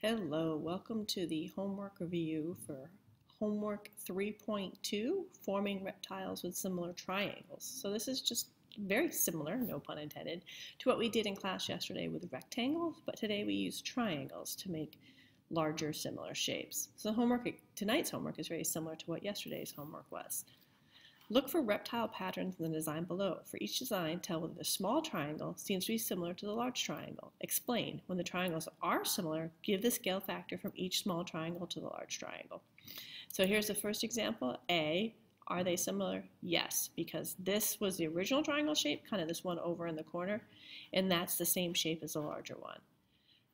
Hello, welcome to the homework review for homework 3.2, forming reptiles with similar triangles. So this is just very similar, no pun intended, to what we did in class yesterday with rectangles, but today we use triangles to make larger similar shapes. So tonight's homework is very similar to what yesterday's homework was. Look for reptile patterns in the design below. For each design, tell whether the small triangle seems to be similar to the large triangle. Explain. When the triangles are similar, give the scale factor from each small triangle to the large triangle. So here's the first example. A, are they similar? Yes, because this was the original triangle shape, kind of this one over in the corner, and that's the same shape as the larger one.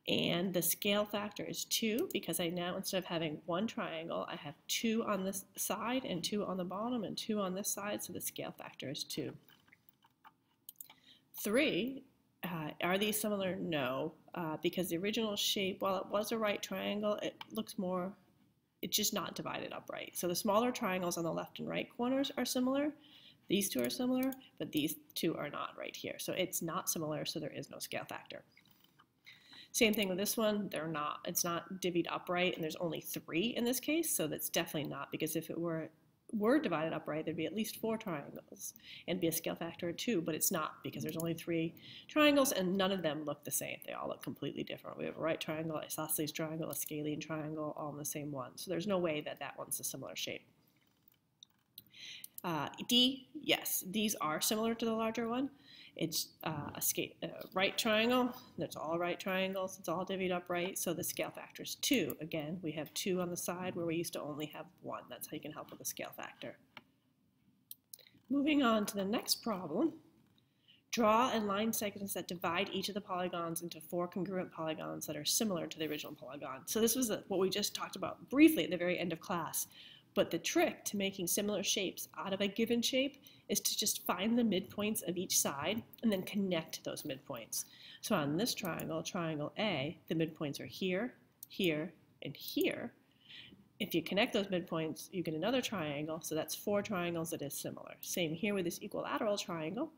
And the scale factor is 2 because I now, instead of having one triangle, I have 2 on this side and 2 on the bottom and 2 on this side, so the scale factor is 2. 3, are these similar? No, because the original shape, while it was a right triangle, it looks more, it's just not divided upright. So the smaller triangles on the left and right corners are similar. These two are similar, but these two are not right here. So it's not similar, so there is no scale factor. Same thing with this one, it's not divvied upright, and there's only 3 in this case, so that's definitely not, because if it were divided upright, there'd be at least 4 triangles, and be a scale factor of 2, but it's not, because there's only 3 triangles, and none of them look the same. They all look completely different. We have a right triangle, a isosceles triangle, a scalene triangle, all in the same one, so there's no way that that one's a similar shape. D, yes, these are similar to the larger one. It's a right triangle. That's all right triangles. It's all divvied up right, so the scale factor is 2. Again, we have 2 on the side where we used to only have 1. That's how you can help with the scale factor. Moving on to the next problem. Draw and line segments that divide each of the polygons into 4 congruent polygons that are similar to the original polygon. So this was what we just talked about briefly at the very end of class. But the trick to making similar shapes out of a given shape is to just find the midpoints of each side and then connect those midpoints. So on this triangle, triangle A, the midpoints are here, here, and here. If you connect those midpoints, you get another triangle, so that's 4 triangles that is similar. Same here with this equilateral triangle.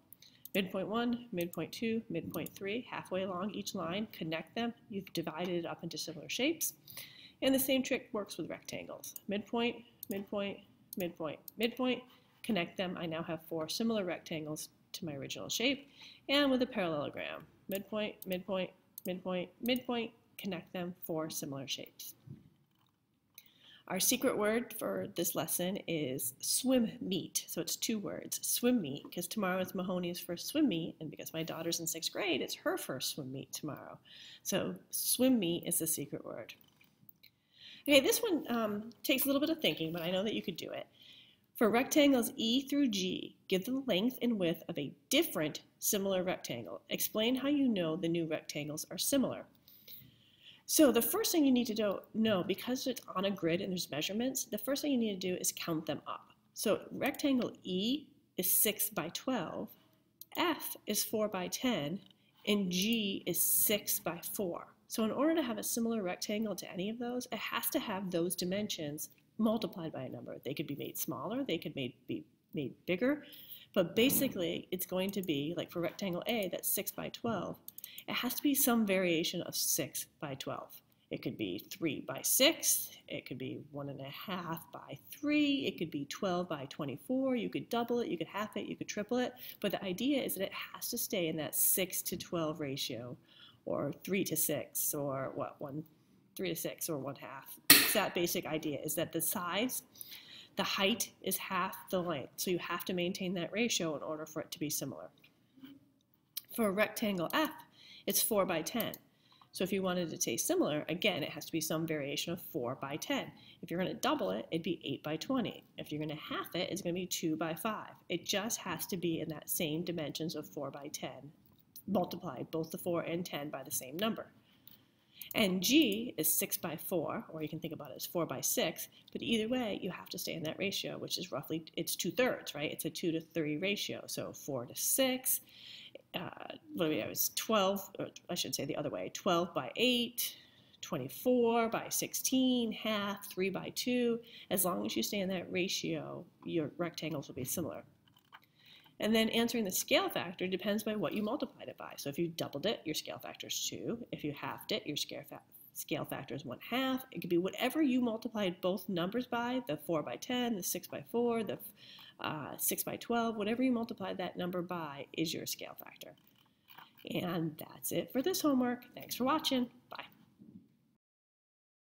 Midpoint 1, midpoint 2, midpoint 3, halfway along each line, connect them. You've divided it up into similar shapes. And the same trick works with rectangles. Midpoint, midpoint, midpoint, midpoint, connect them. I now have 4 similar rectangles to my original shape. And with a parallelogram, midpoint, midpoint, midpoint, midpoint, connect them, 4 similar shapes. Our secret word for this lesson is swim meet. So it's 2 words, swim meet, because tomorrow is Mahoney's first swim meet, and because my daughter's in 6th grade, it's her first swim meet tomorrow. So swim meet is the secret word. Okay, this one takes a little bit of thinking, but I know that you could do it. For rectangles E through G, give the length and width of a different similar rectangle. Explain how you know the new rectangles are similar. So the first thing you need to know, because it's on a grid and there's measurements, the first thing you need to do is count them up. So rectangle E is 6 by 12, F is 4 by 10, and G is 6 by 4. So in order to have a similar rectangle to any of those, it has to have those dimensions multiplied by a number. They could be made smaller, they could be made bigger, but basically it's going to be, like for rectangle A, that's 6 by 12, it has to be some variation of 6 by 12. It could be 3 by 6, it could be 1.5 by 3, it could be 12 by 24, you could double it, you could half it, you could triple it, but the idea is that it has to stay in that 6 to 12 ratio, or 3 to 6, or what, 3 to 6, or 1/2. It's that basic idea, is that the size, the height is half the length, so you have to maintain that ratio in order for it to be similar. For a rectangle F, it's 4 by 10. So if you wanted to stay similar, again, it has to be some variation of 4 by 10. If you're going to double it, it'd be 8 by 20. If you're going to half it, it's going to be 2 by 5. It just has to be in that same dimensions of 4 by 10. Multiplied, both the 4 and 10 by the same number. And G is 6 by 4, or you can think about it as 4 by 6, but either way, you have to stay in that ratio, which is roughly, it's 2/3, right? It's a 2 to 3 ratio, so 4 to 6, what do we have, it's 12, or I should say the other way, 12 by 8, 24 by 16, half, 3 by 2. As long as you stay in that ratio, your rectangles will be similar. And then answering the scale factor depends by what you multiplied it by. So if you doubled it, your scale factor is 2. If you halved it, your scale Scale factor is 1/2. It could be whatever you multiplied both numbers by, the 4 by 10, the 6 by 4, the 6 by 12, whatever you multiply that number by is your scale factor. And that's it for this homework. Thanks for watching. Bye.